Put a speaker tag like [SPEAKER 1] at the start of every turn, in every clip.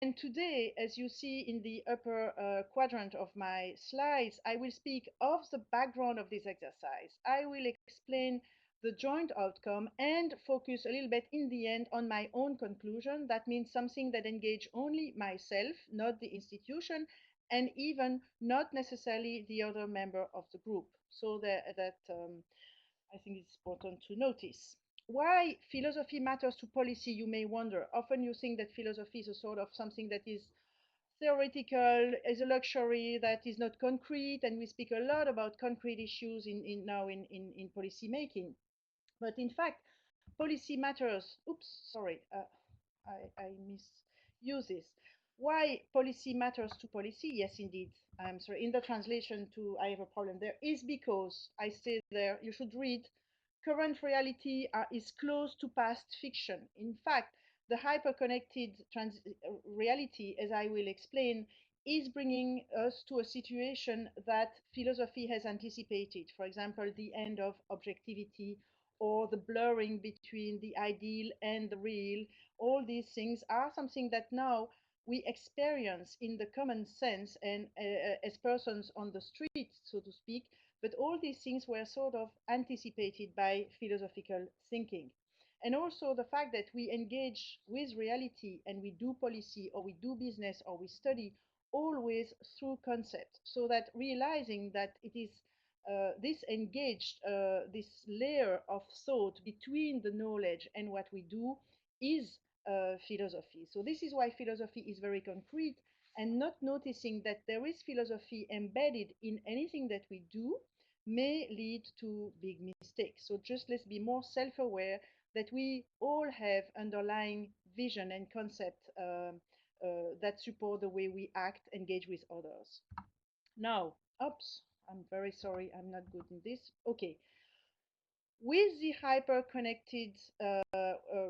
[SPEAKER 1] And today, as you see in the upper quadrant of my slides, I will speak of the background of this exercise. I will explain the joint outcome and focus a little bit in the end on my own conclusion. That means something that engage only myself, not the institution, and even not necessarily the other member of the group. So that I think it's important to notice. Why philosophy matters to policy, you may wonder. Often you think that philosophy is a sort of something that is theoretical, is a luxury that is not concrete, and we speak a lot about concrete issues in policy making. But in fact, policy matters. Oops, sorry, I misuse this. Why policy matters to policy? Yes, indeed. I'm sorry. In the translation to I have a problem there is because I say there you should read current reality is close to past fiction. In fact, the hyperconnected reality, as I will explain, is bringing us to a situation that philosophy has anticipated. For example, the end of objectivity or the blurring between the ideal and the real. All these things are something that now we experience in the common sense and as persons on the street, so to speak, but all these things were sort of anticipated by philosophical thinking. And also the fact that we engage with reality and we do policy or we do business or we study always through concept. So that realizing that it is this engaged, this layer of thought between the knowledge and what we do is philosophy. So this is why philosophy is very concrete, and not noticing that there is philosophy embedded in anything that we do may lead to big mistakes. So just let's be more self-aware that we all have underlying vision and concept that support the way we act, engage with others. Now, oops, I'm very sorry, I'm not good in this. Okay, with the hyper-connected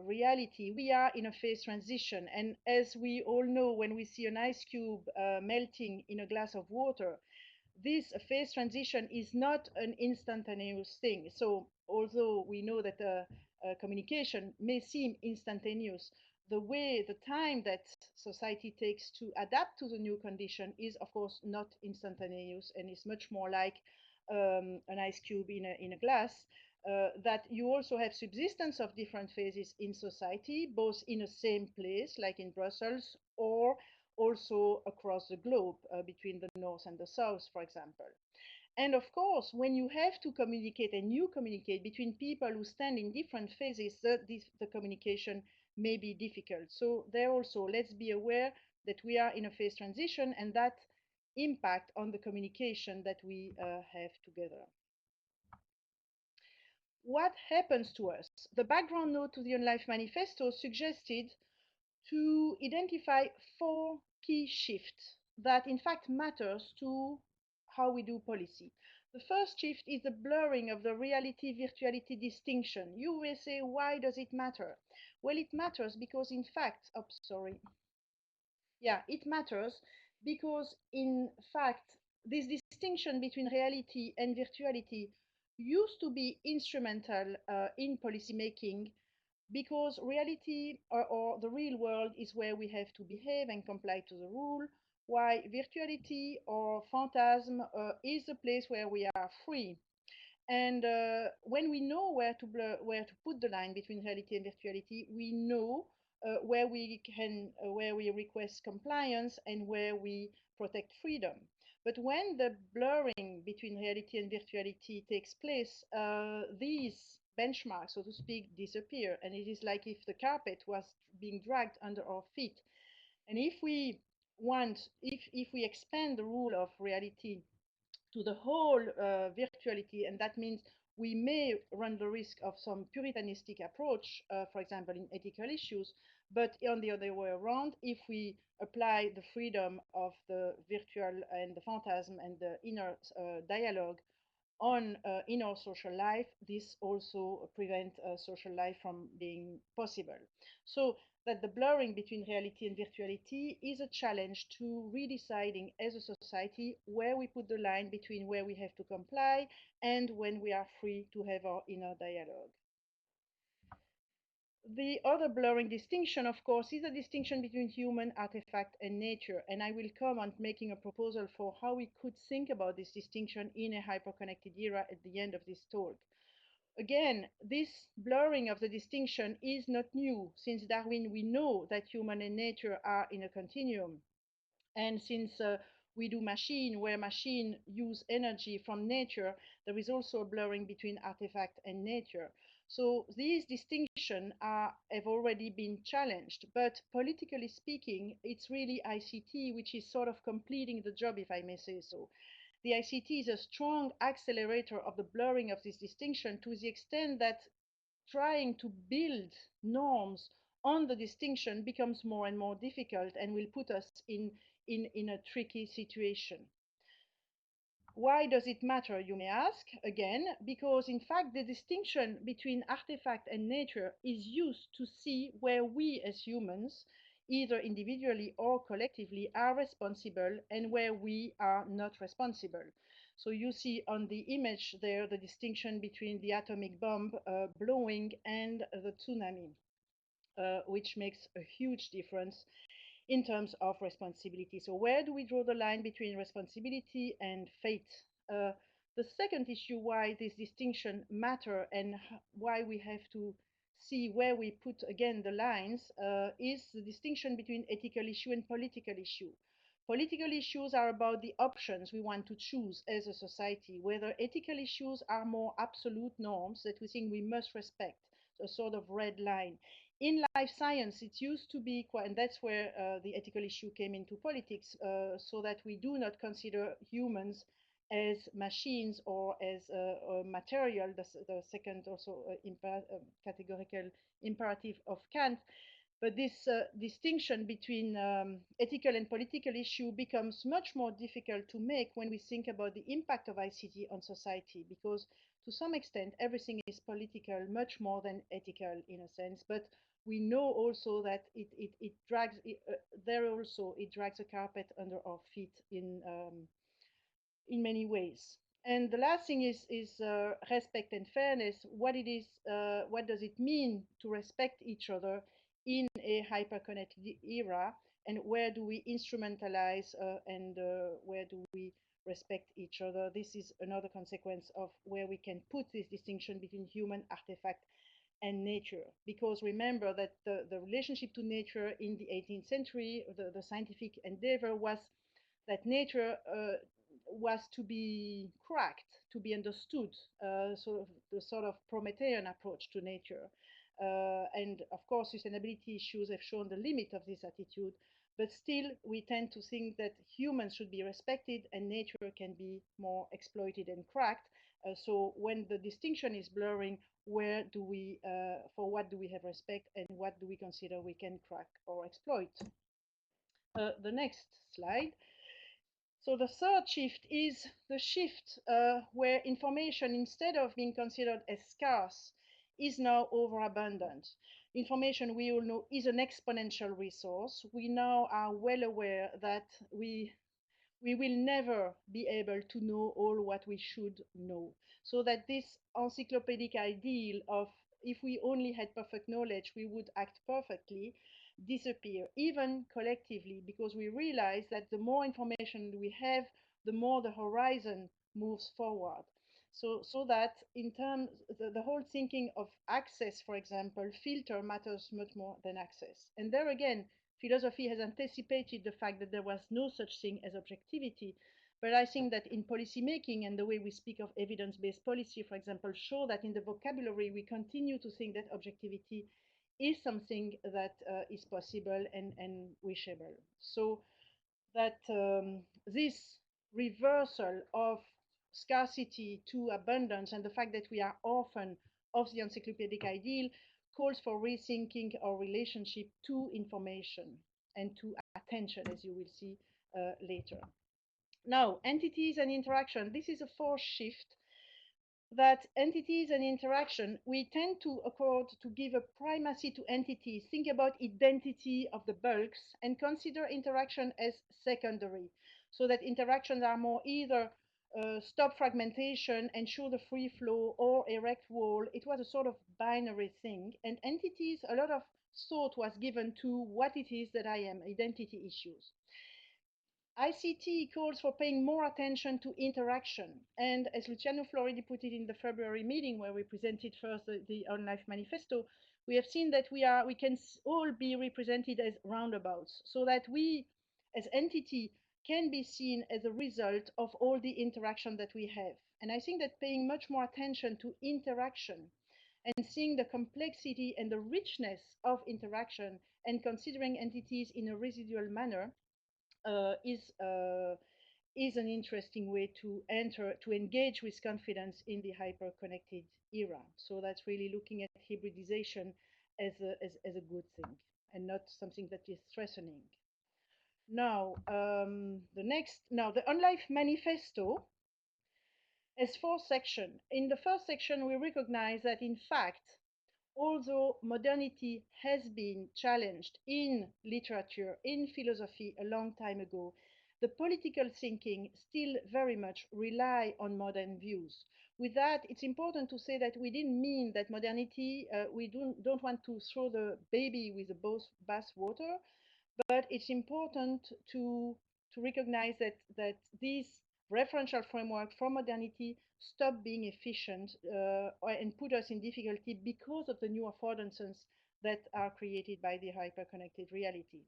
[SPEAKER 1] reality, we are in a phase transition. And as we all know, when we see an ice cube melting in a glass of water, this phase transition is not an instantaneous thing. So although we know that communication may seem instantaneous, the time that society takes to adapt to the new condition is, of course, not instantaneous, and is much more like an ice cube in a glass. That you also have subsistence of different phases in society, both in the same place, like in Brussels, or also across the globe between the north and the south, for example. And of course, when you have to communicate and you communicate between people who stand in different phases, the communication may be difficult. So there also, let's be aware that we are in a phase transition and that impact on the communication that we have together. What happens to us? The background note to the OnLife manifesto suggested to identify four key shifts that in fact matters to how we do policy. The first shift is the blurring of the reality virtuality distinction. You will say, why does it matter? Well, it matters because in fact, oh, sorry. Yeah, it matters because in fact, this distinction between reality and virtuality used to be instrumental in policy making because reality or the real world is where we have to behave and comply to the rule, while virtuality or phantasm is the place where we are free. And when we know where to put the line between reality and virtuality, we know where we request compliance and where we protect freedom. But when the blurring between reality and virtuality takes place, these benchmarks, so to speak, disappear, and it is like if the carpet was being dragged under our feet. And if we expand the rule of reality to the whole virtuality, and that means we may run the risk of some puritanistic approach, for example, in ethical issues. But on the other way around, if we apply the freedom of the virtual and the phantasm and the inner dialogue on in our social life, this also prevents social life from being possible. So that the blurring between reality and virtuality is a challenge to redeciding as a society where we put the line between where we have to comply and when we are free to have our inner dialogue. The other blurring distinction, of course, is the distinction between human, artifact, and nature. And I will come on making a proposal for how we could think about this distinction in a hyperconnected era at the end of this talk. Again, this blurring of the distinction is not new. Since Darwin, we know that human and nature are in a continuum. And since we do machine, where machine use energy from nature, there is also a blurring between artifact and nature. So these distinctions have already been challenged, but politically speaking, it's really ICT which is sort of completing the job, if I may say so. The ICT is a strong accelerator of the blurring of this distinction to the extent that trying to build norms on the distinction becomes more and more difficult and will put us in a tricky situation. Why does it matter, you may ask? Again, because in fact, the distinction between artifact and nature is used to see where we as humans, either individually or collectively, are responsible and where we are not responsible. So you see on the image there the distinction between the atomic bomb blowing and the tsunami, which makes a huge difference in terms of responsibility. So where do we draw the line between responsibility and fate? Uh, the second issue why this distinction matter and why we have to see where we put again the lines is the distinction between ethical issue and political issue. Political issues are about the options we want to choose as a society, whether ethical issues are more absolute norms that we think we must respect, a sort of red line. In life science, it used to be quite, and that's where the ethical issue came into politics, so that we do not consider humans as machines or as material, the second also categorical imperative of Kant. But this distinction between ethical and political issue becomes much more difficult to make when we think about the impact of ICT on society, because to some extent everything is political, much more than ethical in a sense. But we know also that it drags, there also it drags a carpet under our feet in many ways. And the last thing is respect and fairness. What does it mean to respect each other in a hyperconnected era? And where do we instrumentalize and where do we respect each other? This is another consequence of where we can put this distinction between human, artifact, and nature. Because remember that the relationship to nature in the 18th century, the scientific endeavor was that nature was to be cracked, to be understood, sort of the sort of Promethean approach to nature. And of course, sustainability issues have shown the limit of this attitude, but still we tend to think that humans should be respected and nature can be more exploited and cracked. So when the distinction is blurring, where do we, for what do we have respect and what do we consider we can crack or exploit? The next slide. So the third shift is the shift where information, instead of being considered as scarce, is now overabundant. Information, we all know, is an exponential resource. We now are well aware that we will never be able to know all what we should know. So that this encyclopedic ideal of if we only had perfect knowledge, we would act perfectly, disappear, even collectively, because we realize that the more information we have, the more the horizon moves forward. So that in terms, the whole thinking of access, for example, filter matters much more than access. And there again, philosophy has anticipated the fact that there was no such thing as objectivity. But I think that in policy making and the way we speak of evidence-based policy, for example, show that in the vocabulary we continue to think that objectivity is something that is possible and wishable. So that this reversal of scarcity to abundance and the fact that we are often of the encyclopedic ideal calls for rethinking our relationship to information and to attention, as you will see later. Now, entities and interaction. This is a fourth shift that entities and interaction, we tend to accord to give a primacy to entities, think about identity of the bulks, and consider interaction as secondary, so that interactions are more either stop fragmentation, ensure the free flow, or erect wall. It was a sort of binary thing. And entities, a lot of thought was given to what it is that I am, identity issues. ICT calls for paying more attention to interaction. And as Luciano Floridi put it in the February meeting where we presented first the OnLife manifesto, we have seen that we can all be represented as roundabouts, so that we as entity can be seen as a result of all the interaction that we have. And I think that paying much more attention to interaction and seeing the complexity and the richness of interaction and considering entities in a residual manner is an interesting way to enter to engage with confidence in the hyper-connected era. So that's really looking at hybridization as a good thing and not something that is threatening. Now, the OnLife Manifesto has four sections. In the first section, we recognize that in fact, although modernity has been challenged in literature, in philosophy a long time ago, the political thinking still very much rely on modern views. With that, it's important to say that we didn't mean that modernity, we don't want to throw the baby with the bathwater, but it's important to recognize that this referential framework for modernity stop being efficient and put us in difficulty because of the new affordances that are created by the hyper-connected reality.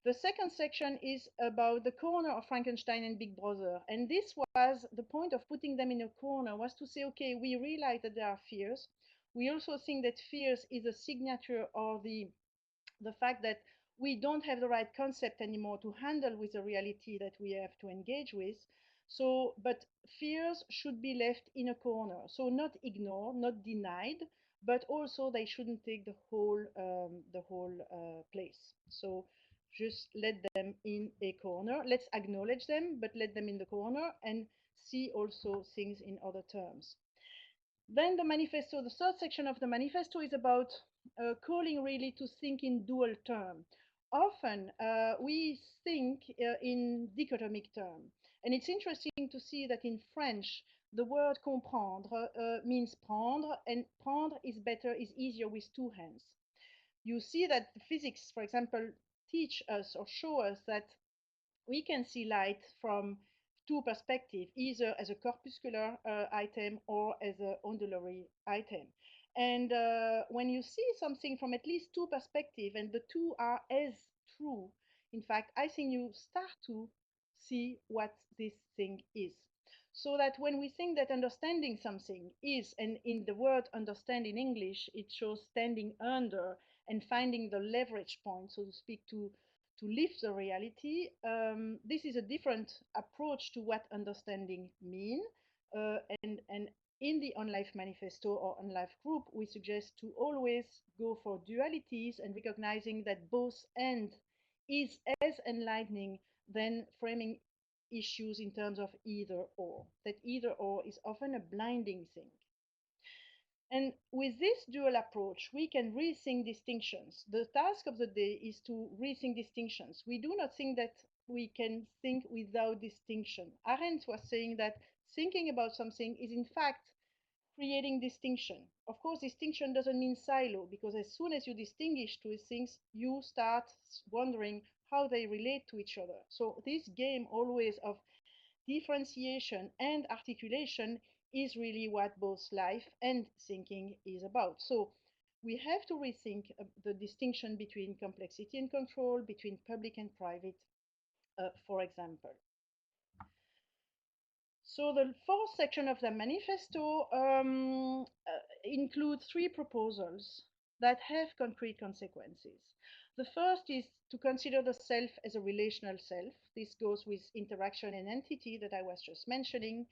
[SPEAKER 1] The second section is about the corner of Frankenstein and Big Brother. And this was the point of putting them in a corner, was to say, okay, we realize that there are fears. We also think that fears is a signature or the fact that we don't have the right concept anymore to handle with the reality that we have to engage with. So, but fears should be left in a corner. So not ignored, not denied, but also they shouldn't take the whole place. So just let them in a corner. Let's acknowledge them, but let them in the corner and see also things in other terms. Then the manifesto, the third section of the manifesto is about calling really to think in dual term. Often we think in dichotomic term. And it's interesting to see that in French, the word comprendre means prendre, and prendre is better, is easier with two hands. You see that the physics, for example, teach us or show us that we can see light from two perspectives, either as a corpuscular item or as an ondulatory item. And when you see something from at least two perspectives, and the two are as true, in fact, I think you start to see what this thing is. So that when we think that understanding something is, and in the word understand in English, it shows standing under and finding the leverage point, so to speak, to lift the reality. This is a different approach to what understanding mean. And in the OnLife manifesto or OnLife group, we suggest to always go for dualities and recognizing that both end is as enlightening than framing issues in terms of either or. That either or is often a blinding thing. And with this dual approach, we can rethink distinctions. The task of the day is to rethink distinctions. We do not think that we can think without distinction. Arendt was saying that thinking about something is in fact creating distinction. Of course, distinction doesn't mean silo, because as soon as you distinguish two things, you start wondering how they relate to each other. So this game always of differentiation and articulation is really what both life and thinking is about. So we have to rethink the distinction between complexity and control, between public and private, for example. So the fourth section of the manifesto includes three proposals that have concrete consequences. The first is to consider the self as a relational self. This goes with interaction and entity that I was just mentioning.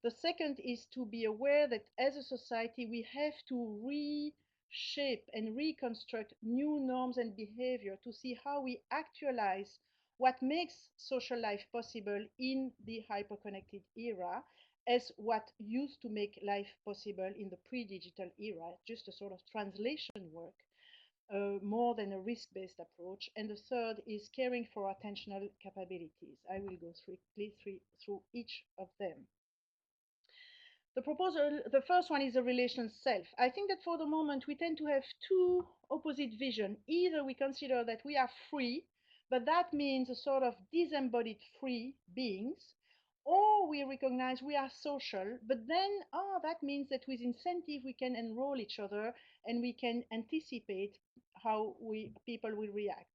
[SPEAKER 1] The second is to be aware that as a society, we have to reshape and reconstruct new norms and behavior to see how we actualize what makes social life possible in the hyperconnected era as what used to make life possible in the pre-digital era, just a sort of translation work, more than a risk-based approach. And the third is caring for attentional capabilities. I will go quickly through each of them. The proposal, the first one is the relation self. I think that for the moment we tend to have two opposite visions. Either we consider that we are free, but that means a sort of disembodied free beings, or we recognize we are social, but then, that means that with incentive we can enroll each other and we can anticipate how people will react.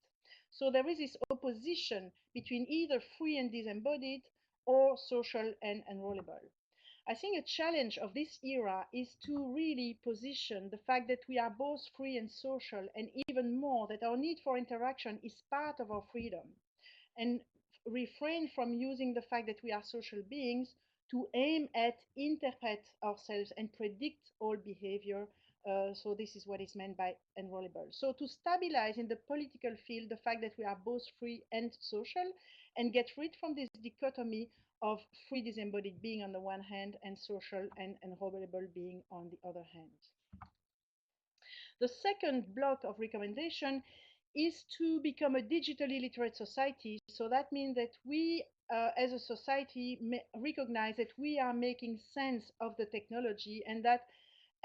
[SPEAKER 1] So there is this opposition between either free and disembodied or social and enrollable. I think a challenge of this era is to really position the fact that we are both free and social, and even more that our need for interaction is part of our freedom, and refrain from using the fact that we are social beings to aim at interpret ourselves and predict all behavior. So this is what is meant by enrollable. So to stabilize in the political field the fact that we are both free and social, and get rid from this dichotomy of free disembodied being on the one hand and social and enrollable being on the other hand. The second block of recommendation is to become a digitally literate society. So that means that we, as a society, recognize that we are making sense of the technology, and that,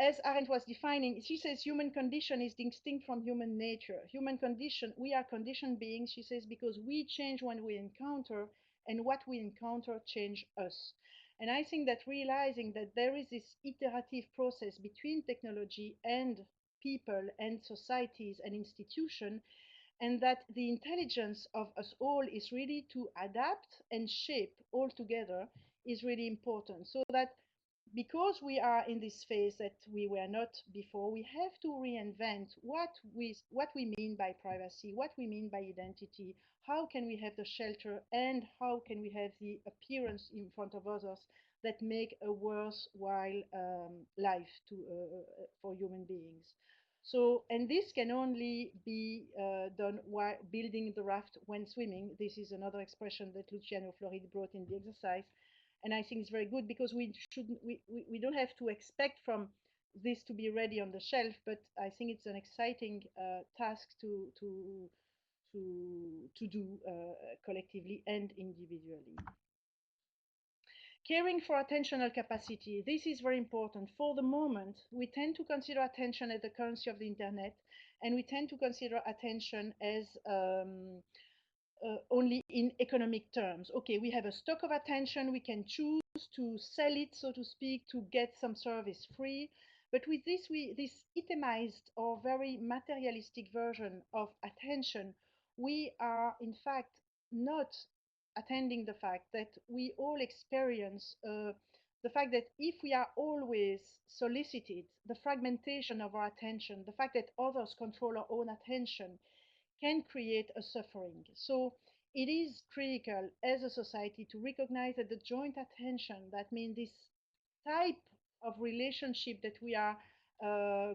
[SPEAKER 1] as Arendt was defining, she says human condition is distinct from human nature. Human condition, we are conditioned beings, she says, because we change when we encounter, and what we encounter change us. And I think that realizing that there is this iterative process between technology and people and societies and institutions, and that the intelligence of us all is really to adapt and shape all together, is really important. So that because we are in this phase that we were not before, we have to reinvent what we mean by privacy, what we mean by identity, how can we have the shelter, and how can we have the appearance in front of others that make a worthwhile life for human beings. So, and this can only be done while building the raft when swimming. This is another expression that Luciano Floridi brought in the exercise, and I think it's very good, because we don't have to expect from this to be ready on the shelf, but I think it's an exciting task to do collectively and individually. Caring for attentional capacity. This is very important. For the moment, we tend to consider attention as the currency of the internet, and we tend to consider attention as only in economic terms. Okay, we have a stock of attention, we can choose to sell it, so to speak, to get some service free. But with this itemized or very materialistic version of attention, we are in fact not attending the fact that we all experience the fact that if we are always solicited, the fragmentation of our attention, the fact that others control our own attention, can create a suffering. So it is critical as a society to recognize that the joint attention, that means this type of relationship that we are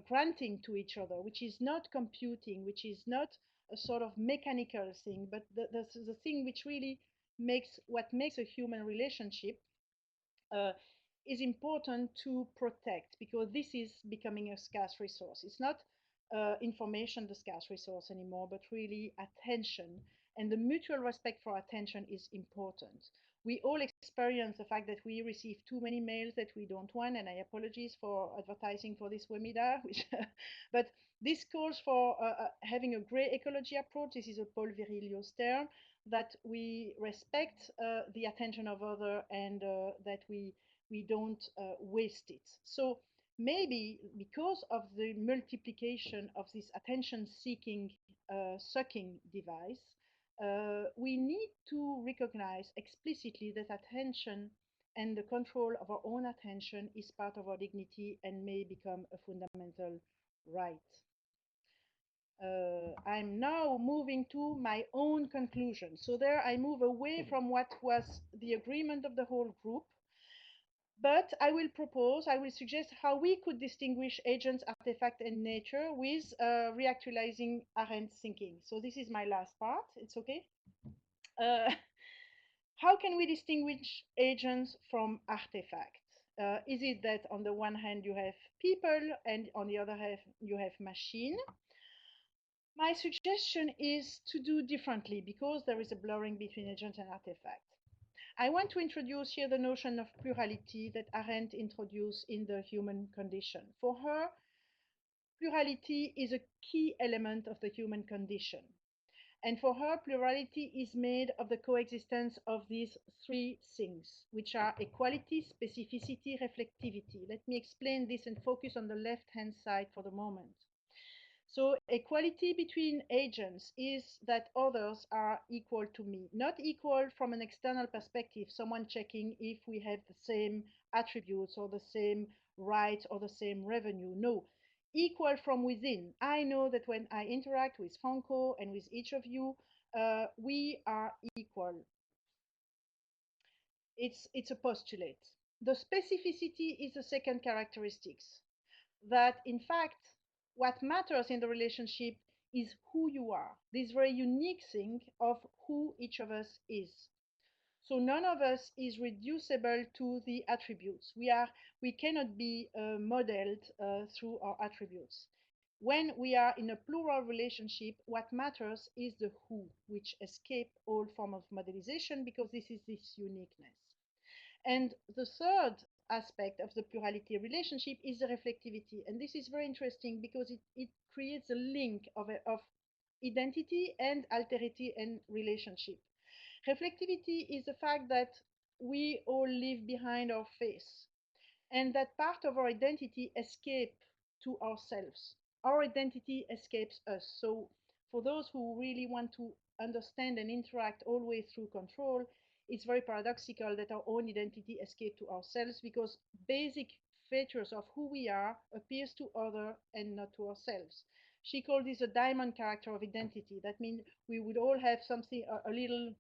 [SPEAKER 1] granting to each other, which is not computing, which is not a sort of mechanical thing, but the thing which really makes a human relationship, uh, is important to protect, because this is becoming a scarce resource. It's not information, the scarce resource anymore, but really attention. And the mutual respect for attention is important. We all experience the fact that we receive too many mails that we don't want, and I apologize for advertising for this webinar, but this calls for having a gray ecology approach. This is a Paul Virilio's term, that we respect the attention of other, and that we don't waste it. So maybe because of the multiplication of this attention seeking sucking device, we need to recognize explicitly that attention and the control of our own attention is part of our dignity and may become a fundamental right. I'm now moving to my own conclusion. So there I move away from what was the agreement of the whole group, but I will suggest how we could distinguish agents, artifact, and nature with reactualizing Arendt's thinking. So this is my last part, it's okay? How can we distinguish agents from artifacts? Is it that on the one hand you have people and on the other hand you have machine? My suggestion is to do differently, because there is a blurring between agent and artifact. I want to introduce here the notion of plurality that Arendt introduced in the human condition. For her, plurality is a key element of the human condition. And for her, plurality is made of the coexistence of these three things, which are equality, specificity, reflectivity. Let me explain this and focus on the left-hand side for the moment. So equality between agents is that others are equal to me, not equal from an external perspective, someone checking if we have the same attributes or the same rights or the same revenue. No, equal from within. I know that when I interact with Franco and with each of you, we are equal. It's a postulate. The specificity is the second characteristics that in fact what matters in the relationship is who you are, this very unique thing of who each of us is. So none of us is reducible to the attributes. We cannot be modeled through our attributes. When we are in a plural relationship, what matters is the who, which escape all form of modelization because this is this uniqueness. And the third aspect of the plurality relationship is the reflectivity. And this is very interesting because it creates a link of identity and alterity and relationship. Reflectivity is the fact that we all live behind our face and that part of our identity escape to ourselves. Our identity escapes us. So for those who really want to understand and interact always through control, it's very paradoxical that our own identity escape to ourselves because basic features of who we are appears to other and not to ourselves. She called this a diamond character of identity. That means we would all have something a little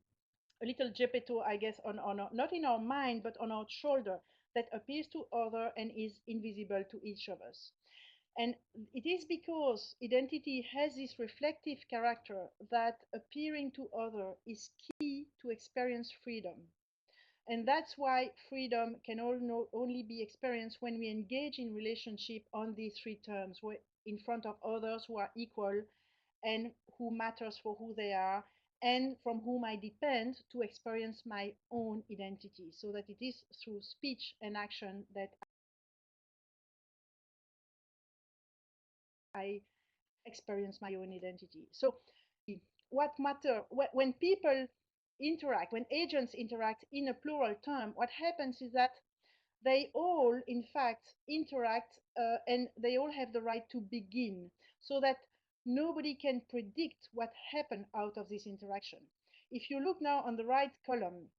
[SPEAKER 1] Gepetto, I guess, not in our mind, but on our shoulder that appears to other and is invisible to each of us. And it is because identity has this reflective character that appearing to other is key to experience freedom. And that's why freedom can only be experienced when we engage in relationship on these three terms, where in front of others who are equal and who matters for who they are and from whom I depend to experience my own identity, so that it is through speech and action that I experience my own identity. So what matter when people interact, when agents interact in a plural term, what happens is that they all, in fact, interact and they all have the right to begin so that nobody can predict what happened out of this interaction. If you look now on the right column,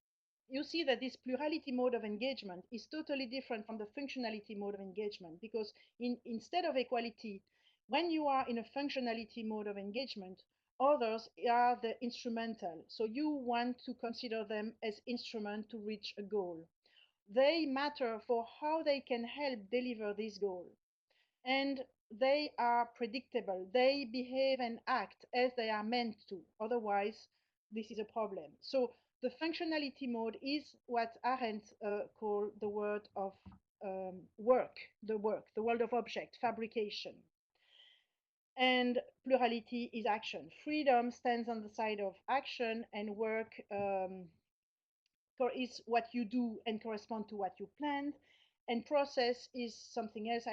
[SPEAKER 1] you see that this plurality mode of engagement is totally different from the functionality mode of engagement because instead of equality, when you are in a functionality mode of engagement, others are the instrumental. So you want to consider them as instrument to reach a goal. They matter for how they can help deliver this goal. And they are predictable. They behave and act as they are meant to. Otherwise, this is a problem. So the functionality mode is what Arendt called the word of work, the world of object, fabrication. And plurality is action. Freedom stands on the side of action, and work is what you do and correspond to what you planned. And process is something else.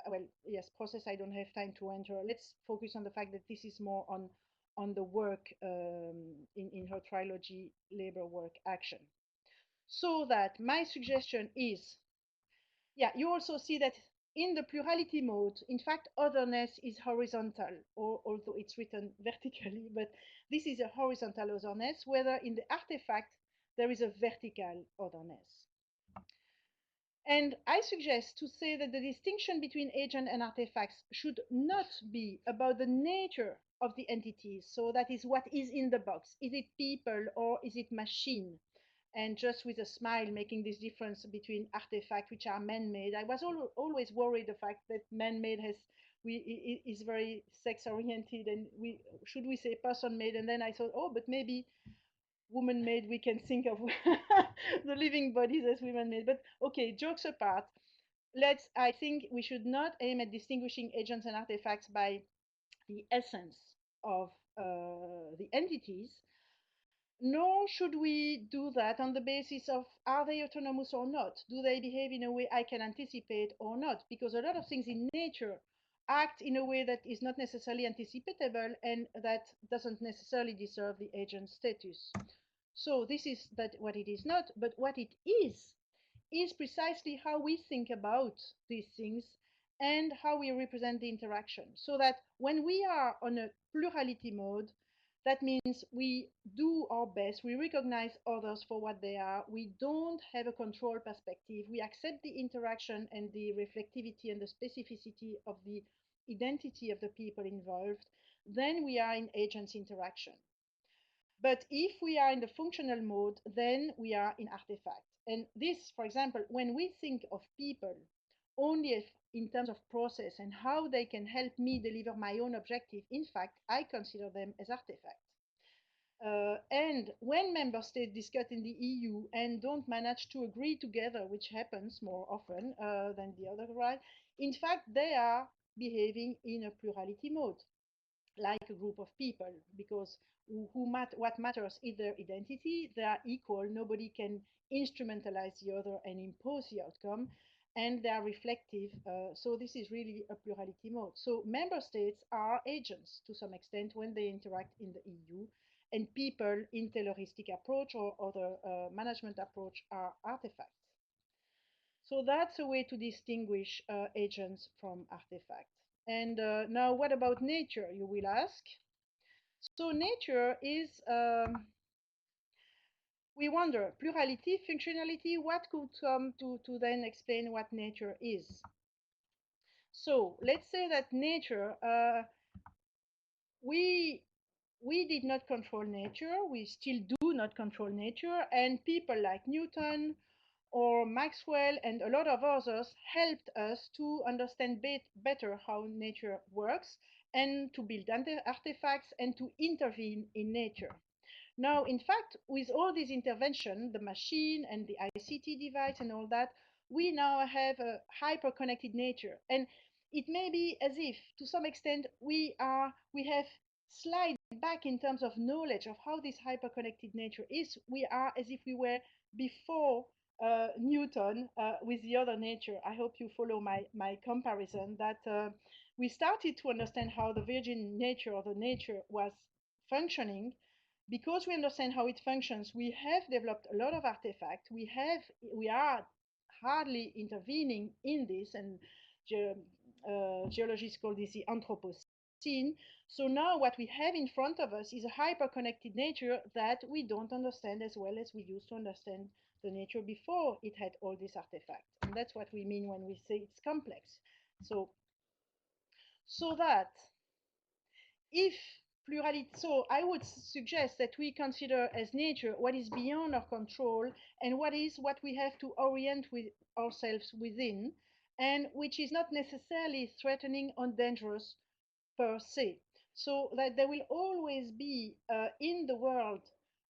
[SPEAKER 1] Well, yes, process. I don't have time to enter. Let's focus on the fact that this is more on the work in her trilogy, labor, work, action. So that my suggestion is, yeah, you also see that in the plurality mode, in fact, otherness is horizontal, or although it's written vertically, but this is a horizontal otherness, whether in the artifact there is a vertical otherness. And I suggest to say that the distinction between agent and artifacts should not be about the nature of the entities. So that is what is in the box. Is it people or is it machine? And just with a smile making this difference between artifacts which are man-made. I was always worried the fact that man-made is very sex-oriented, and we say person-made, and then I thought, oh, but maybe woman-made, we can think of the living bodies as women-made. But okay, jokes apart, I think we should not aim at distinguishing agents and artifacts by the essence of the entities, Nor should we do that on the basis of are they autonomous or not? Do they behave in a way I can anticipate or not? Because a lot of things in nature act in a way that is not necessarily anticipatable and that doesn't necessarily deserve the agent status. So this is that what it is not, but what it is precisely how we think about these things and how we represent the interaction. So that when we are on a plurality mode, that means we do our best, we recognize others for what they are, we don't have a control perspective, we accept the interaction and the reflectivity and the specificity of the identity of the people involved, then we are in agents interaction. But if we are in the functional mode, then we are in artifact. And this, for example, when we think of people only if, in terms of process and how they can help me deliver my own objective, in fact, I consider them as artifacts. And when member states discuss in the EU and don't manage to agree together, which happens more often than the other way, in fact, they are behaving in a plurality mode like a group of people because what matters is their identity. They are equal. Nobody can instrumentalize the other and impose the outcome. And they are reflective. So this is really a plurality mode. So member states are agents to some extent when they interact in the EU. And people in Tayloristic approach or other management approach are artifacts. So that's a way to distinguish agents from artifacts. And now, what about nature, you will ask? So, nature is, we wonder, plurality, functionality, what could come to then explain what nature is? So, let's say that nature, we we did not control nature, we still do not control nature, and people like Newton or Maxwell and a lot of others helped us to understand better how nature works and to build artifacts and to intervene in nature. Now, in fact, with all these intervention, the machine and the ICT device and all that, we now have a hyper-connected nature. And it may be as if, to some extent, we have slide back in terms of knowledge of how this hyper-connected nature is. We are as if we were before Newton with the other nature. I hope you follow my comparison that we started to understand how the virgin nature or the nature was functioning. Because we understand how it functions, we have developed a lot of artifacts. We are hardly intervening in this, and ge- geologists call this the Anthropocene. So now what we have in front of us is a hyper-connected nature that we don't understand as well as we used to understand the nature before it had all these artifacts. And that's what we mean when we say it's complex. So, so that if plurality, so I would suggest that we consider as nature what is beyond our control and what we have to orient with ourselves within, and which is not necessarily threatening or dangerous per se. So that there will always be in the world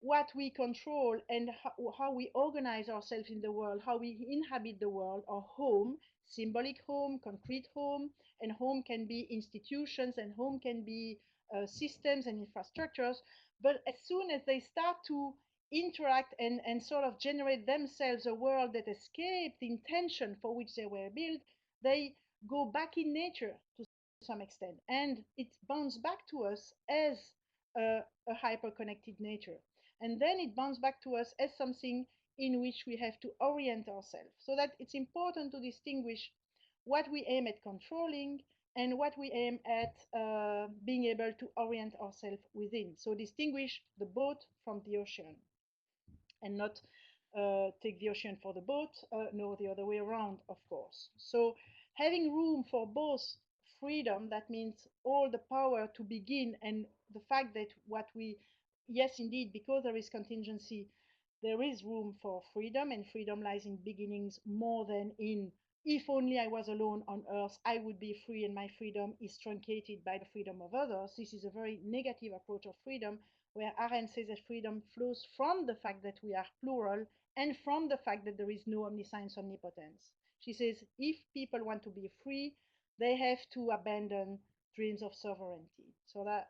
[SPEAKER 1] what we control and how we organize ourselves in the world, how we inhabit the world, our home, symbolic home, concrete home, and home can be institutions and home can be systems and infrastructures. But as soon as they start to interact and sort of generate themselves a world that escapes the intention for which they were built, they go back in nature to some extent, and it bounces back to us as a hyper-connected nature. And then it bounces back to us as something in which we have to orient ourselves. So that it's important to distinguish what we aim at controlling and what we aim at being able to orient ourselves within. So distinguish the boat from the ocean and not take the ocean for the boat, no, the other way around, of course. So having room for both freedom, that means all the power to begin, and the fact that what we, yes, indeed, because there is contingency, there is room for freedom, and freedom lies in beginnings more than in if only I was alone on earth, I would be free, and my freedom is truncated by the freedom of others. This is a very negative approach of freedom, where Arendt says that freedom flows from the fact that we are plural and from the fact that there is no omniscience, omnipotence. She says if people want to be free, they have to abandon dreams of sovereignty. So that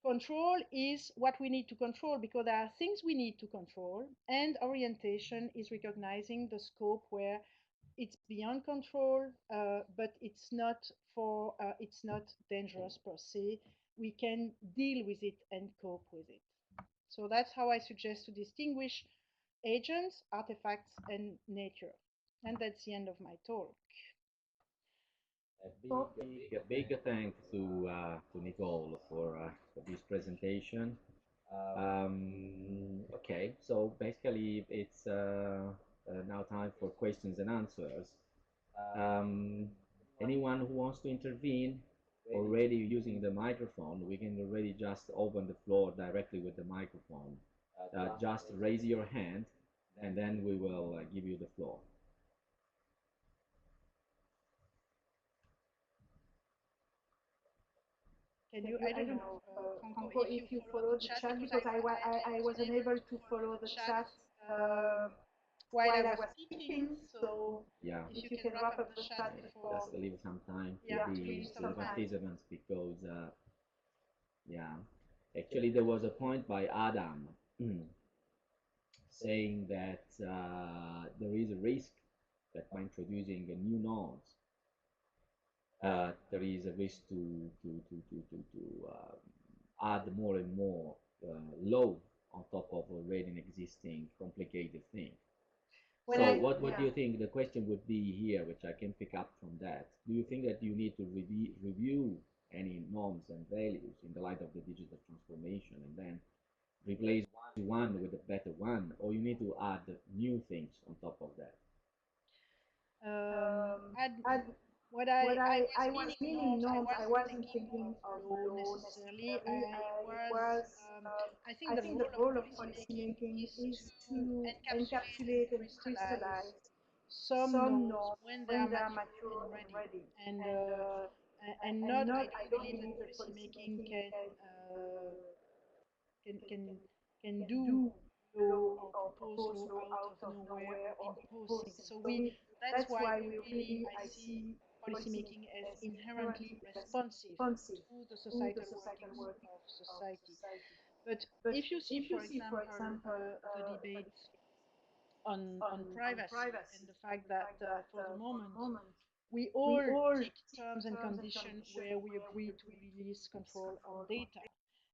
[SPEAKER 1] Control is what we need to control because there are things we need to control, and orientation is recognizing the scope where it's beyond control, but it's not dangerous per se. We can deal with it and cope with it. So that's how I suggest to distinguish agents, artifacts, and nature. And that's the end of my talk.
[SPEAKER 2] A big thanks to Nicole for this presentation. Okay, so basically it's now time for questions and answers. Um, Anyone who wants to intervene already using the microphone, we can already just open the floor directly with the microphone. Just raise your hand and then we will give you the floor.
[SPEAKER 1] Can you, I don't know, Franco, if you follow the chat, because I was unable to follow the chat while I was speaking. So
[SPEAKER 2] Yeah,
[SPEAKER 1] if you can wrap up the chat before,
[SPEAKER 2] just leave some time
[SPEAKER 1] yeah, to leave
[SPEAKER 2] to the
[SPEAKER 1] some time.
[SPEAKER 2] participants because yeah, actually there was a point by Adam saying that there is a risk that by introducing a new norms, there is a risk to add more and more law on top of already an existing complicated thing.
[SPEAKER 1] When
[SPEAKER 2] So
[SPEAKER 1] I,
[SPEAKER 2] what do
[SPEAKER 1] yeah.
[SPEAKER 2] you think the question would be here, which I can pick up from that? Do you think that you need to review any norms and values in the light of the digital transformation and then replace one with a better one, or you need to add new things on top of that?
[SPEAKER 1] Add what I was meaning norms. I wasn't thinking of law necessarily. I think the role of policymaking is to encapsulate and crystallize some norms when they are mature and ready, and not. I don't believe that policymaking can can can do law or propose law out of nowhere or impose things. So that's why I see policymaking as inherently responsive to the societal workings of society. But if you see, for example, the debate on privacy and the fact that for the moment we all tick terms and conditions where we agree to release control on data,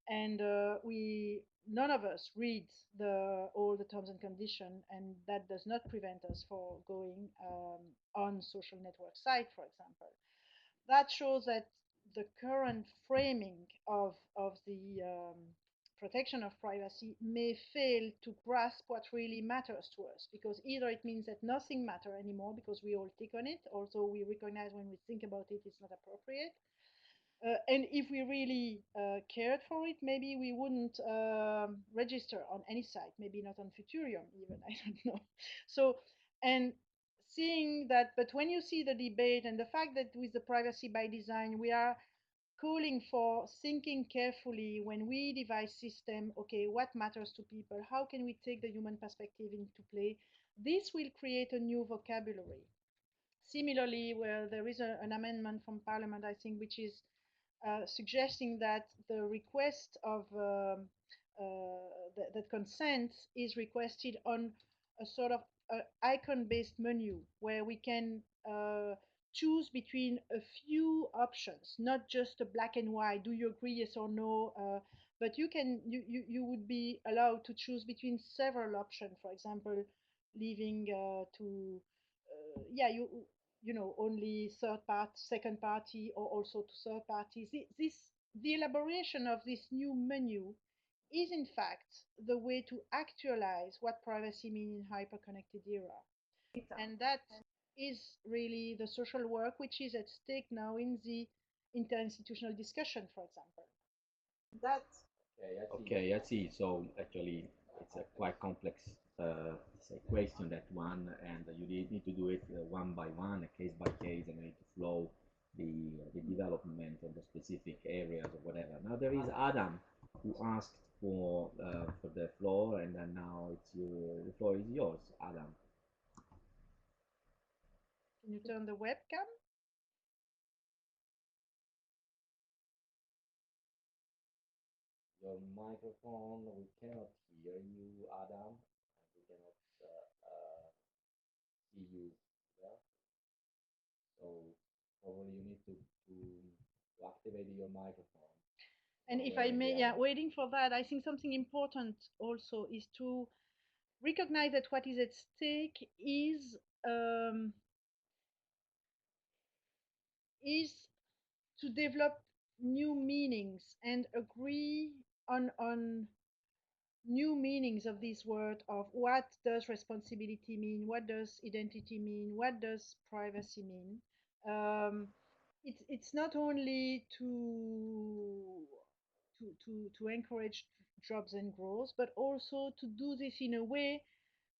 [SPEAKER 1] and we none of us reads all the terms and conditions, and that does not prevent us for going on social network site, for example. That shows that the current framing of the protection of privacy may fail to grasp what really matters to us, because either it means that nothing matters anymore because we all tick on it, although we recognize when we think about it it's not appropriate. And if we really cared for it, maybe we wouldn't register on any site, maybe not on Futurium even, I don't know. So, and seeing that, but when you see the debate and the fact that with the privacy by design, we are calling for thinking carefully when we devise system, okay, what matters to people? How can we take the human perspective into play? This will create a new vocabulary. Similarly, where there is an amendment from Parliament, I think, which is suggesting that the request of that consent is requested on a sort of icon-based menu where we can choose between a few options, not just a black and white. Do you agree, yes or no? But you would be allowed to choose between several options. For example, leaving to yeah you know only third part, second party, or also to third parties. The elaboration of this new menu is in fact the way to actualize what privacy means in hyper-connected era, and that is really the social work which is at stake now in the interinstitutional discussion, for example. That
[SPEAKER 2] Okay, I see. So actually, it's a quite complex say question, that one, and you need to do it one by one, case by case, and you need to flow the development of the specific areas or whatever. Now there is Adam who asked for the floor, and then now the floor is yours, Adam.
[SPEAKER 1] can you turn the webcam?
[SPEAKER 2] Your microphone, we cannot hear you, Adam, and we cannot see you. Yeah? So probably you need to activate your microphone
[SPEAKER 1] And if I
[SPEAKER 2] wherever
[SPEAKER 1] may,
[SPEAKER 2] you
[SPEAKER 1] yeah,
[SPEAKER 2] are.
[SPEAKER 1] waiting for that, I think something important also is to recognize that what is at stake um, is to develop new meanings and agree on new meanings of this word of what does responsibility mean, what does identity mean, what does privacy mean. Um, it's not only to encourage jobs and growth, but also to do this in a way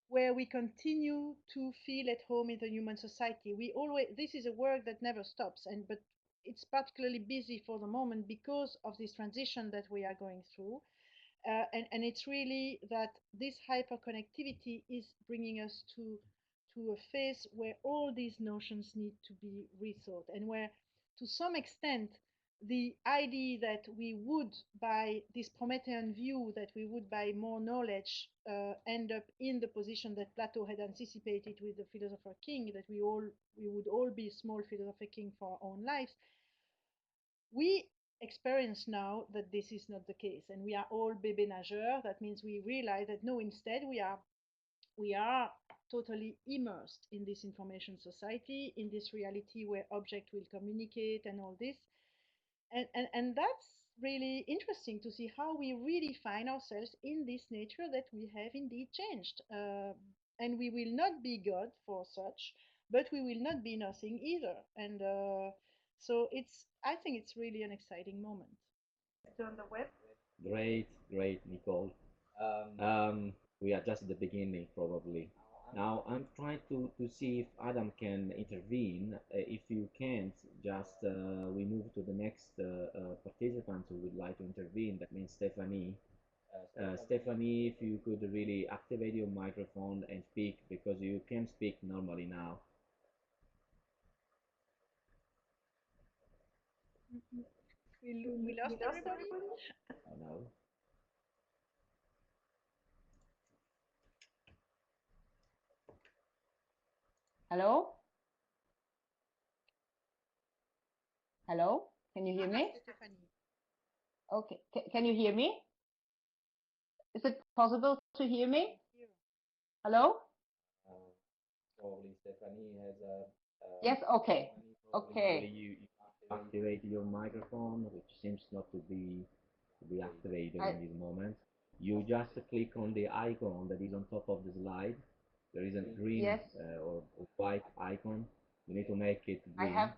[SPEAKER 1] where we continue to feel at home in the human society. We always this is a work that never stops, and but it's particularly busy for the moment because of this transition that we are going through. And it's really that this hyperconnectivity is bringing us to a phase where all these notions need to be rethought, and where, to some extent, the idea that we would, by this Promethean view, that we would, by more knowledge, end up in the position that Plato had anticipated with the philosopher king, that we would all be small philosopher king for our own lives. We experience now that this is not the case, and we are all bébé nageurs. That means we realize that no, instead we are totally immersed in this information society, in this reality where object will communicate and all this. And that's really interesting to see how we really find ourselves in this nature that we have indeed changed. And we will not be God for such, but we will not be nothing either. And so I think it's really an exciting moment. On the web.
[SPEAKER 2] Great, great, Nicole. We are just at the beginning, probably. Now, I'm trying to see if Adam can intervene. If you can't, just we move to the next participant who would like to intervene. That means Stephanie. Stephanie, if you could really activate your microphone and speak, because you can speak normally now.
[SPEAKER 1] We lost everybody.
[SPEAKER 2] Oh, no.
[SPEAKER 3] Hello? Hello? Can you hear
[SPEAKER 1] Ah,
[SPEAKER 3] me?
[SPEAKER 1] Stephanie.
[SPEAKER 3] Okay. Can you hear me? Is it possible to hear
[SPEAKER 1] I
[SPEAKER 3] me?
[SPEAKER 1] can hear.
[SPEAKER 3] Hello?
[SPEAKER 2] Uh, Probably Stephanie has
[SPEAKER 3] Yes, okay.
[SPEAKER 2] Stephanie, probably
[SPEAKER 3] Okay.
[SPEAKER 2] you activate your microphone, which seems not to be activated
[SPEAKER 3] I
[SPEAKER 2] in this moment. You just click on the icon that is on top of the slide. There is a green
[SPEAKER 3] yes,
[SPEAKER 2] or white icon. You need to make it
[SPEAKER 3] I
[SPEAKER 2] green.
[SPEAKER 3] have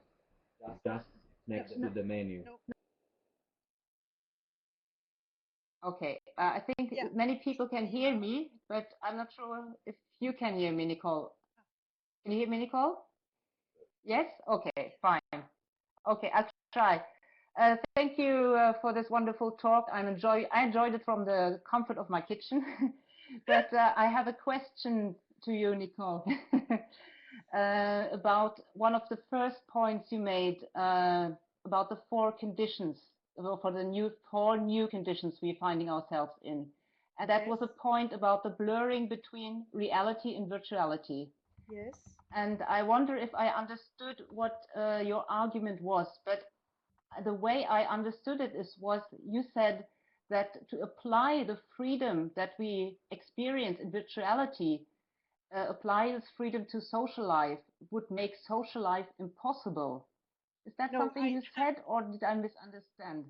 [SPEAKER 2] It's just
[SPEAKER 1] No,
[SPEAKER 2] next
[SPEAKER 1] no,
[SPEAKER 2] to the menu.
[SPEAKER 1] no.
[SPEAKER 3] okay. I think
[SPEAKER 1] Yeah.
[SPEAKER 3] many people can hear me, but I'm not sure if you can hear me, Nicole. Can you hear me, Nicole? Yes? Okay, fine. Okay, I'll try. Thank you for this wonderful talk. I enjoyed it from the comfort of my kitchen. But I have a question to you, Nicole, about one of the first points you made about the four conditions, well, for the four new conditions we're finding ourselves in. And that
[SPEAKER 1] Yes.
[SPEAKER 3] was a point about the blurring between reality and virtuality.
[SPEAKER 1] Yes.
[SPEAKER 3] And I wonder if I understood what your argument was, but the way I understood it was you said that to apply the freedom that we experience in virtuality, apply this freedom to social life would make social life impossible. Is that
[SPEAKER 1] No,
[SPEAKER 3] something you said, or did I misunderstand?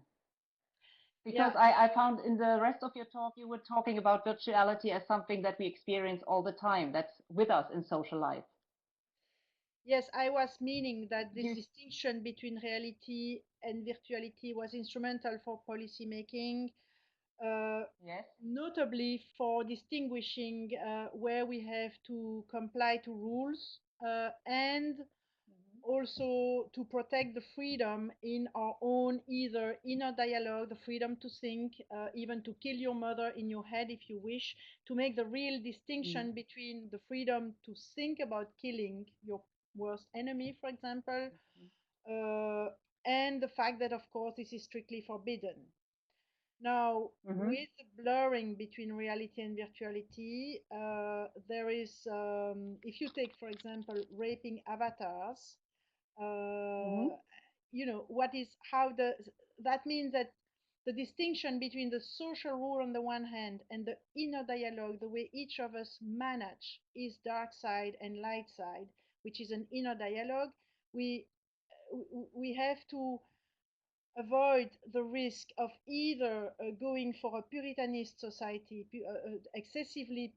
[SPEAKER 1] yeah,
[SPEAKER 3] Because I found in the rest of your talk you were talking about virtuality as something that we experience all the time, that's with us in social life.
[SPEAKER 1] yes, I was meaning that this
[SPEAKER 3] You,
[SPEAKER 1] distinction between reality and virtuality was instrumental for policy making, uh,
[SPEAKER 3] yes.
[SPEAKER 1] notably for distinguishing where we have to comply to rules and
[SPEAKER 3] Mhm.
[SPEAKER 1] also to protect the freedom in our own either inner dialogue, the freedom to think, even to kill your mother in your head if you wish, to make the real
[SPEAKER 3] Mm.
[SPEAKER 1] distinction between the freedom to think about killing your worst enemy, for example, uh, and the fact that, of course, this is strictly forbidden. Now,
[SPEAKER 3] Mm-hmm.
[SPEAKER 1] with the blurring between reality and virtuality, there is, if you take, for example, raping avatars,
[SPEAKER 3] Mm-hmm.
[SPEAKER 1] uh, what is that means that the distinction between the social rule on the one hand and the inner dialogue, the way each of us manage his dark side and light side, which is an inner dialogue, we we have to avoid the risk of either going for a puritanist society, excessively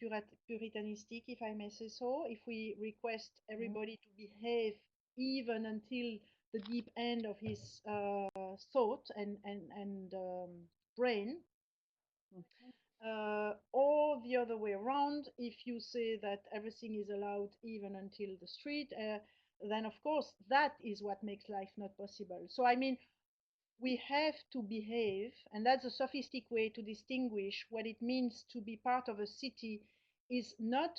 [SPEAKER 1] puritanistic, if I may say so, if we request everybody to behave even until the deep end of his thought and brain,
[SPEAKER 3] Mm-hmm.
[SPEAKER 1] or the other way around, if you say that everything is allowed even until the street, then of course that is what makes life not possible. So I mean, we have to behave, and that's a sophistic way to distinguish what it means to be part of a city is not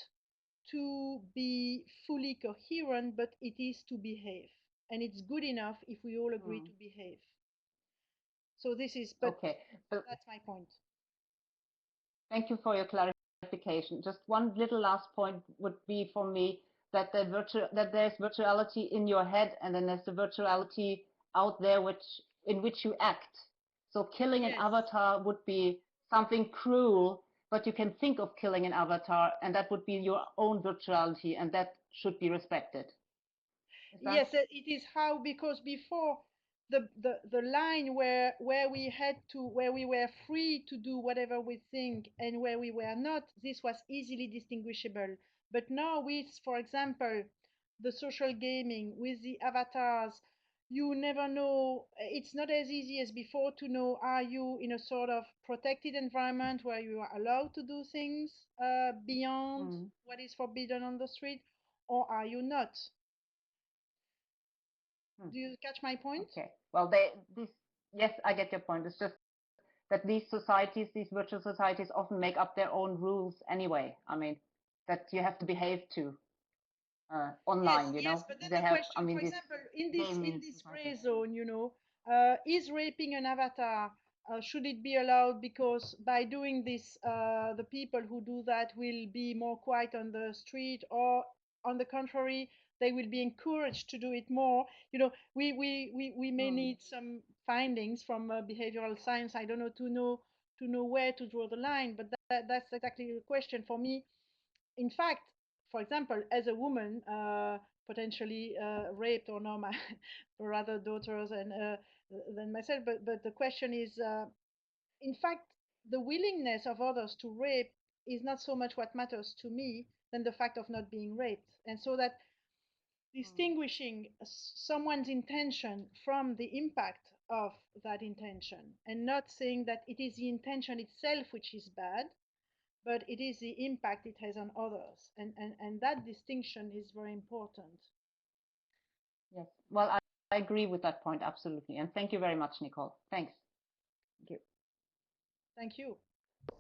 [SPEAKER 1] to be fully coherent, but it is to behave. And it's good enough if we all agree
[SPEAKER 3] Mm.
[SPEAKER 1] to behave. So this is, but
[SPEAKER 3] Okay, but
[SPEAKER 1] that's my point.
[SPEAKER 3] thank you for your clarification. Just one little last point would be for me that that there's virtuality in your head, and then there's the virtuality out there in which you act. So killing an
[SPEAKER 1] Yes.
[SPEAKER 3] avatar would be something cruel, but you can think of killing an avatar, and that would be your own virtuality, and that should be respected. Is that?
[SPEAKER 1] Yes, it is how, because before the line where we had to, where we were free to do whatever we think and where we were not, this was easily distinguishable. But now with, for example, the social gaming with the avatars, you never know. It's not as easy as before to know, are you in a sort of protected environment where you are allowed to do things beyond
[SPEAKER 3] Mm.
[SPEAKER 1] what is forbidden on the street, or are you not?
[SPEAKER 3] Hmm.
[SPEAKER 1] Do you catch my point?
[SPEAKER 3] Okay. Well, this, yes, I get your point. It's just that these societies, these virtual societies, often make up their own rules anyway. I mean, that you have to behave to
[SPEAKER 1] Yes,
[SPEAKER 3] online.
[SPEAKER 1] yes, but then
[SPEAKER 3] They
[SPEAKER 1] the
[SPEAKER 3] have, I
[SPEAKER 1] question, for
[SPEAKER 3] mean, these
[SPEAKER 1] example, in
[SPEAKER 3] gaming
[SPEAKER 1] this gray
[SPEAKER 3] societies.
[SPEAKER 1] zone, is raping an avatar? Should it be allowed? Because by doing this, the people who do that will be more quiet on the street, or on the contrary, they will be encouraged to do it more. We may
[SPEAKER 3] Hmm.
[SPEAKER 1] need some findings from behavioral science. I don't know, to know where to draw the line, but that's exactly the question for me. In fact, for example, as a woman, potentially raped or no, my rather daughters and than myself, but the question is, in fact, the willingness of others to rape is not so much what matters to me than the fact of not being raped, and so that
[SPEAKER 3] Hmm.
[SPEAKER 1] distinguishing someone's intention from the impact of that intention, and not saying that it is the intention itself which is bad, but it is the impact it has on others. And that distinction is very important.
[SPEAKER 3] Yes. Well, I agree with that point absolutely, and thank you very much, Nicole. Thanks. Thank you.
[SPEAKER 1] Thank you.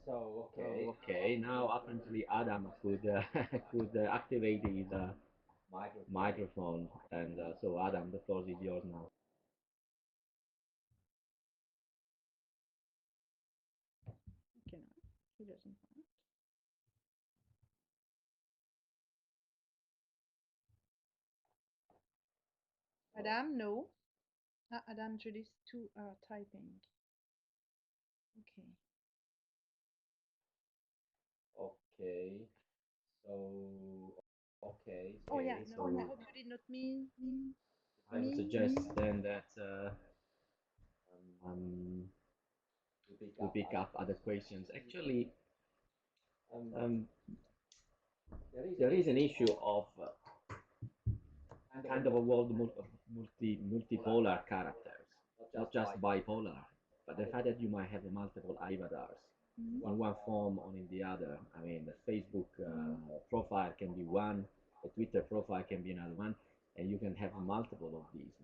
[SPEAKER 2] Okay. Now apparently Adam could could activate his microphone, and so Adam, the floor is yours now.
[SPEAKER 1] Okay, no, he doesn't want. Adam, no. Adam, Judith, two are typing. Okay.
[SPEAKER 2] Okay. So
[SPEAKER 1] Oh, yeah, no,
[SPEAKER 2] so
[SPEAKER 1] I hope you did not mean
[SPEAKER 2] I would
[SPEAKER 1] me.
[SPEAKER 2] suggest then that um, to pick up other questions. Actually, um, there is an issue of kind of a world multipolar characters, not just bipolar, but the fact that you might have multiple avatars
[SPEAKER 1] Mhm.
[SPEAKER 2] in one form or in the other. I mean, the Facebook profile can be one, the Twitter profile can be another one, and you can have multiple of these.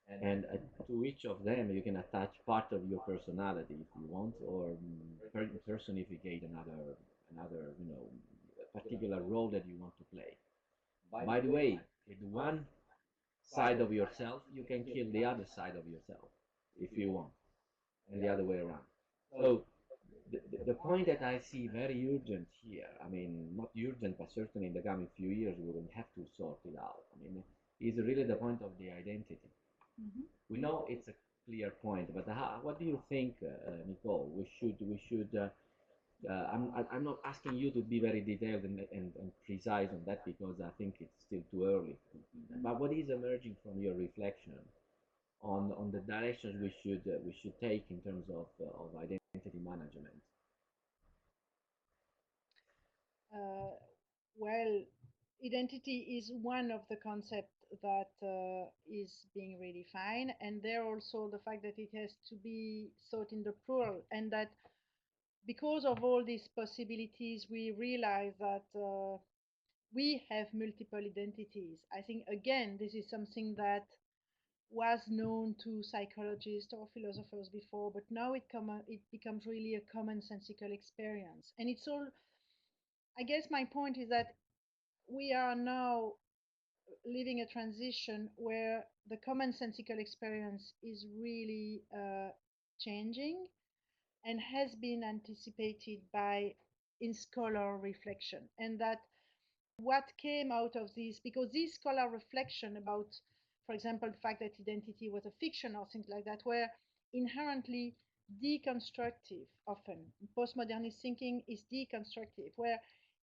[SPEAKER 2] And to each of them, you can attach part of your personality if you want, or personificate another particular role that you want to play. By the way, with one side of yourself, you can kill the other side of yourself if you want, and the other way around. So the point that I see very urgent here, I mean, not urgent, but certainly in the coming few years, we will have to sort it out. I mean, is really the point of the identity.
[SPEAKER 1] Mhm.
[SPEAKER 2] We know it's a clear point, but what do you think, Nicole? I'm not asking you to be very detailed and precise on that because I think it's still too early. But what is emerging from your reflection on the directions we should take in terms of identity management?
[SPEAKER 1] Uh, well, identity is one of the concepts that is being redefined, and there also the fact that it has to be thought in the plural, and that because of all these possibilities, we realize that we have multiple identities. I think, again, this is something that was known to psychologists or philosophers before, but now it becomes really a commonsensical experience. And it's all, I guess my point is that we are now living a transition where the commonsensical experience is really changing and has been anticipated by in scholar reflection, and that what came out of this, because this scholar reflection about, for example, the fact that identity was a fiction or things like that, were inherently deconstructive often. Postmodernist thinking is deconstructive, where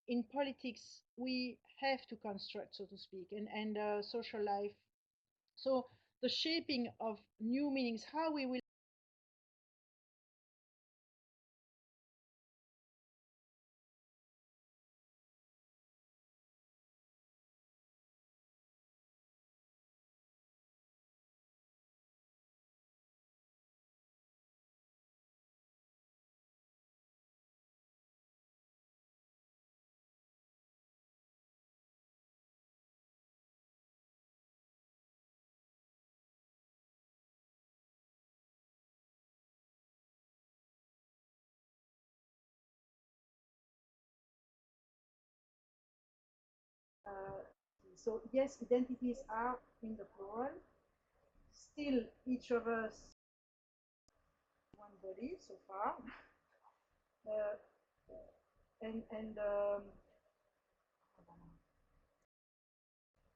[SPEAKER 1] in politics we have to construct, so to speak, and social life. So the shaping of new meanings, how we will uh, so yes, identities are in the plural. Still, each of us one body so far, uh, and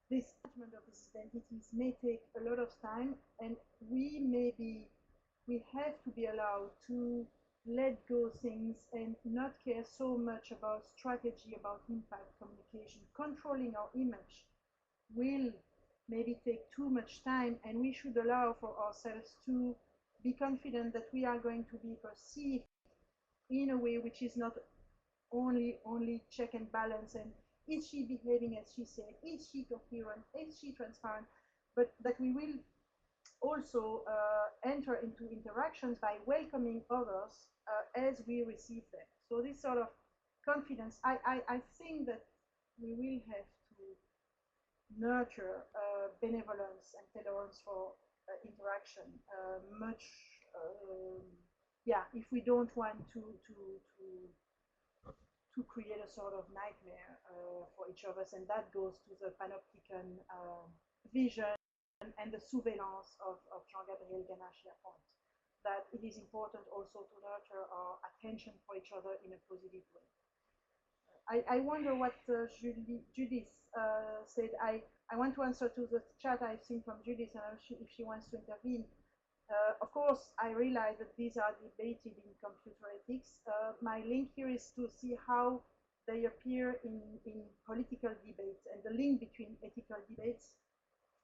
[SPEAKER 1] this management of these identities may take a lot of time, and we have to be allowed to let go things and not care so much about strategy, about impact, communication. Controlling our image will maybe take too much time, and we should allow for ourselves to be confident that we are going to be perceived in a way which is not only check and balance, and is she behaving as she said, is she coherent, is she transparent, but that we will also enter into interactions by welcoming others as we receive them. So this sort of confidence, I think that we will have to nurture benevolence and tolerance for interaction much yeah, if we don't want to create a sort of nightmare for each of us, and that goes to the panopticon vision and the surveillance of Jean-Gabriel Ganachia point, that it is important also to nurture our attention for each other in a positive way. I wonder what Judith said. I want to answer to the chat I've seen from Judith, and if she wants to intervene. Of course, I realize that these are debated in computer ethics. My link here is to see how they appear in political debates and the link between ethical debates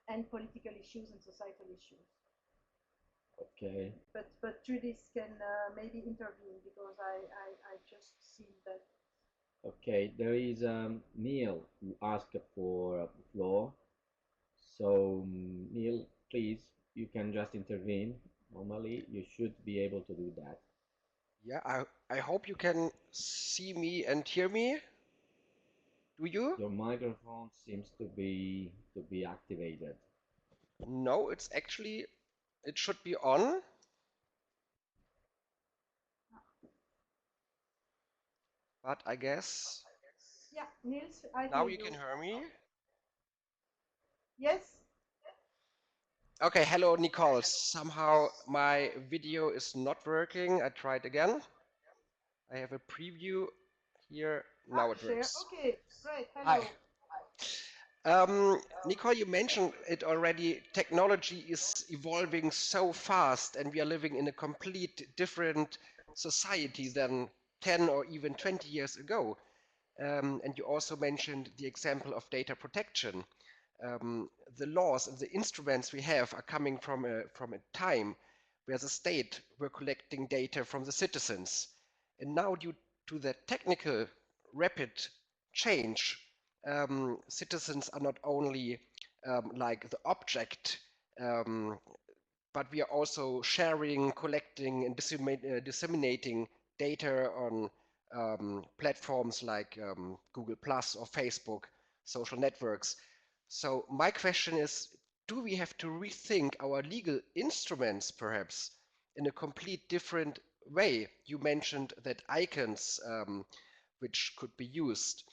[SPEAKER 1] and political issues and societal issues.
[SPEAKER 2] Okay.
[SPEAKER 1] But Judith can maybe intervene because I just seen that.
[SPEAKER 2] Okay, there is Neil who asked for the floor. So, Neil, please, you can just intervene. Normally, you should be able to do that.
[SPEAKER 4] Yeah, I hope you can see me and hear me. Do you?
[SPEAKER 2] Your microphone seems to be activated.
[SPEAKER 4] No, it's actually, it should be on, but I guess
[SPEAKER 1] Yeah, Niels, I
[SPEAKER 4] now
[SPEAKER 1] hear
[SPEAKER 4] you
[SPEAKER 1] you.
[SPEAKER 4] can hear me.
[SPEAKER 1] Yes.
[SPEAKER 4] Okay, hello Nicole. Somehow my video is not working. I tried again. I have a preview here. Now it
[SPEAKER 1] Share.
[SPEAKER 4] works.
[SPEAKER 1] Okay, great.
[SPEAKER 4] Hi.
[SPEAKER 1] Hello.
[SPEAKER 4] Nicole, you mentioned it already. Technology is evolving so fast, and we are living in a complete different society than 10 or even 20 years ago. And you also mentioned the example of data protection. The laws and the instruments we have are coming from a time where the state were collecting data from the citizens. And now, due to the technical rapid change, citizens are not only like the object, um, but we are also sharing, collecting, and disseminating data on platforms like Google Plus or Facebook, social networks. So my question is, do we have to rethink our legal instruments perhaps in a complete different way? You mentioned that icons which could be used.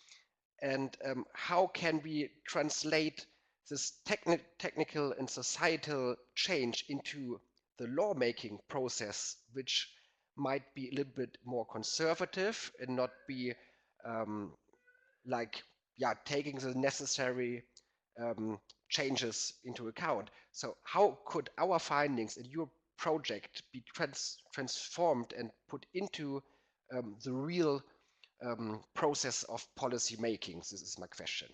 [SPEAKER 4] And how can we translate this technical and societal change into the lawmaking process, which might be a little bit more conservative and not be um, like, yeah, taking the necessary changes into account. So how could our findings in your project be transformed and put into the real process of policy making? This is my question.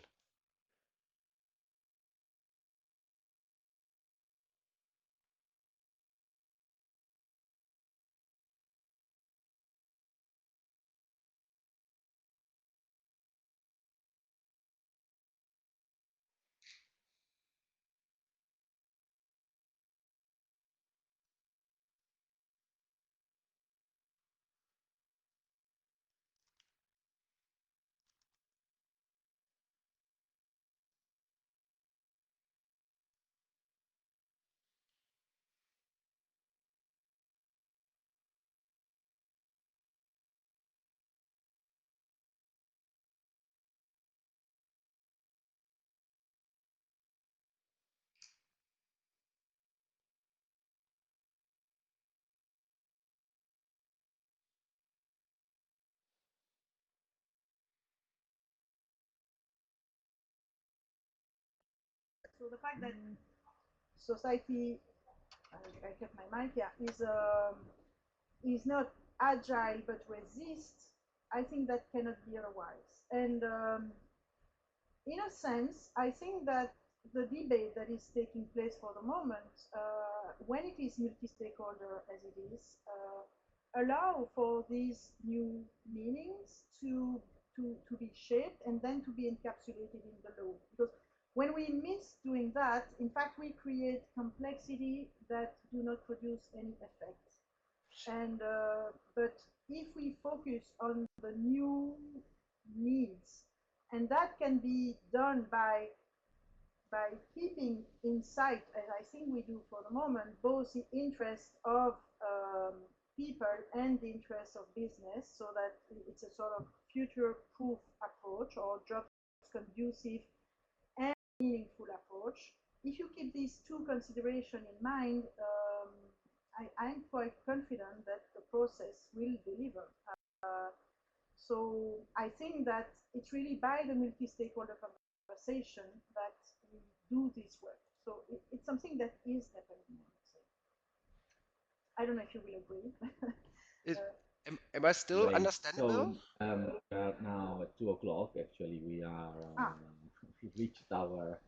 [SPEAKER 1] So the fact that society, I kept my mic here, is not agile but resists, I think that cannot be otherwise. And in a sense, I think that the debate that is taking place for the moment, when it is multi-stakeholder as it is, allow for these new meanings to be shaped and then to be encapsulated in the law. Because when we miss doing that, in fact, we create complexity that do not produce any effect. And but if we focus on the new needs, and that can be done by keeping in sight, as I think we do for the moment, both the interest of people and the interest of business, so that it's a sort of future-proof approach or jobs conducive and meaningful approach. If you keep these two considerations in mind, I'm quite confident that the process will deliver. So I think that it's really by the multi-stakeholder conversation that we do this work. So it's something that is happening, I would say. I don't know if you will agree.
[SPEAKER 4] Is, am I still
[SPEAKER 2] Great.
[SPEAKER 4] understandable?
[SPEAKER 2] We are now at 2 o'clock. Actually, we are
[SPEAKER 1] ah,
[SPEAKER 2] we reached our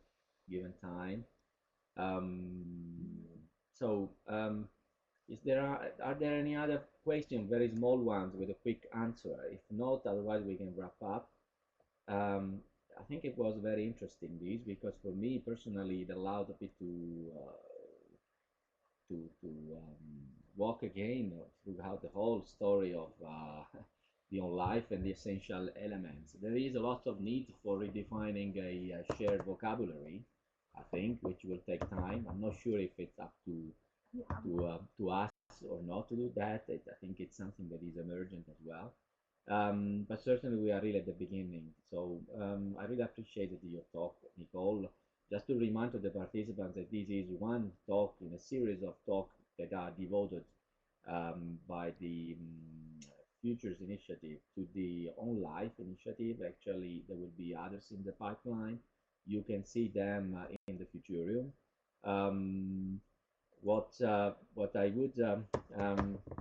[SPEAKER 2] given time. Um, so, are there any other questions, very small ones with a quick answer? If not, otherwise we can wrap up. Um, I think it was very interesting this because for me personally, it allowed me to walk again throughout the whole story of the OnLife and the essential elements. There is a lot of need for redefining a shared vocabulary, I think, which will take time. I'm not sure if it's up to us or not to do that. I think it's something that is emergent as well. But certainly we are really at the beginning. So I really appreciated your talk, Nicole. just to remind to the participants that this is one talk in a series of talks that are devoted by the Futures Initiative to the OnLife initiative. Actually, there will be others in the pipeline. You can see them in the Futurium. Um, what I would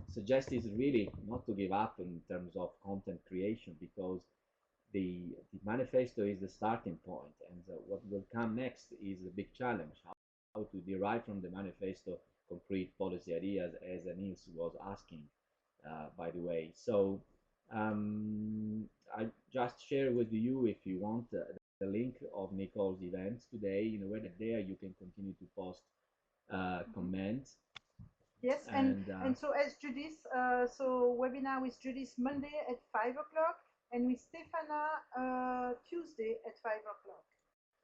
[SPEAKER 2] suggest is really not to give up in terms of content creation, because the manifesto is the starting point, and what will come next is a big challenge: how to derive from the manifesto concrete policy ideas, as Nils was asking, by the way. So I just share with you, if you want, the link of Nicole's events today, in a way that there you can continue to post comments.
[SPEAKER 1] Yes, and so as Judith, so webinar with Judith Monday at 5 o'clock, and with Stefana Tuesday at 5 o'clock.